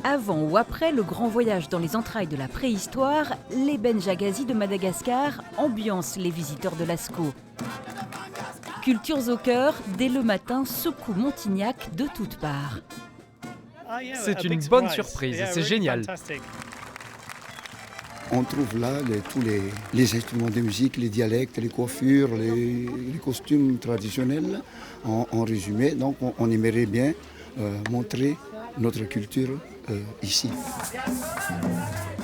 Avant ou après le grand voyage dans les entrailles de la préhistoire, les Benjagazi de Madagascar ambiancent les visiteurs de Lascaux. Cultures au cœur, dès le matin, secouent Montignac de toutes parts. C'est une bonne surprise, c'est génial. On trouve là tous les instruments de musique, les dialectes, les coiffures, les costumes traditionnels en résumé. Donc on aimerait bien montrer notre culture ici.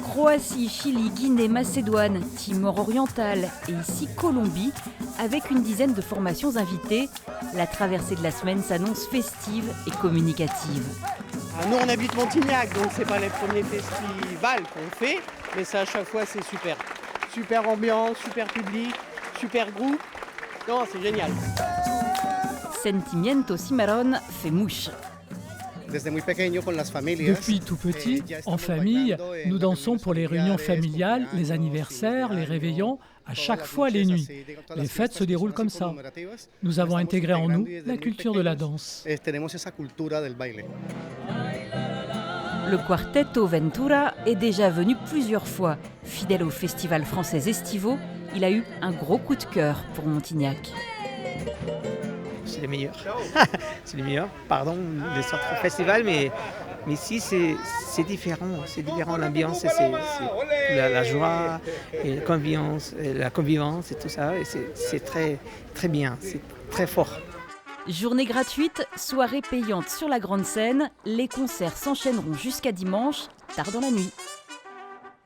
Croatie, Chili, Guinée, Macédoine, Timor oriental et ici Colombie, avec une dizaine de formations invitées, la traversée de la semaine s'annonce festive et communicative. Nous on habite Montignac, donc c'est pas les premiers festivals qu'on fait, mais ça à chaque fois c'est super. Super ambiance, super public, super groupe. Non, c'est génial. Sentimiento Cimarron fait mouche. Depuis tout petit, en famille, nous dansons pour les réunions familiales, les anniversaires, les réveillons, à chaque fois les nuits. Les fêtes se déroulent comme ça. Nous avons intégré en nous la culture de la danse. Le Quartetto Ventura est déjà venu plusieurs fois. Fidèle au festival français Estivo, il a eu un gros coup de cœur pour Montignac. C'est les meilleurs. C'est les meilleurs, pardon, des sortes de festivals, mais ici c'est différent. C'est différent, l'ambiance, c'est la joie, et la convivence et tout ça. Et c'est très, très bien, c'est très fort. Journée gratuite, soirée payante sur la grande scène, les concerts s'enchaîneront jusqu'à dimanche, tard dans la nuit.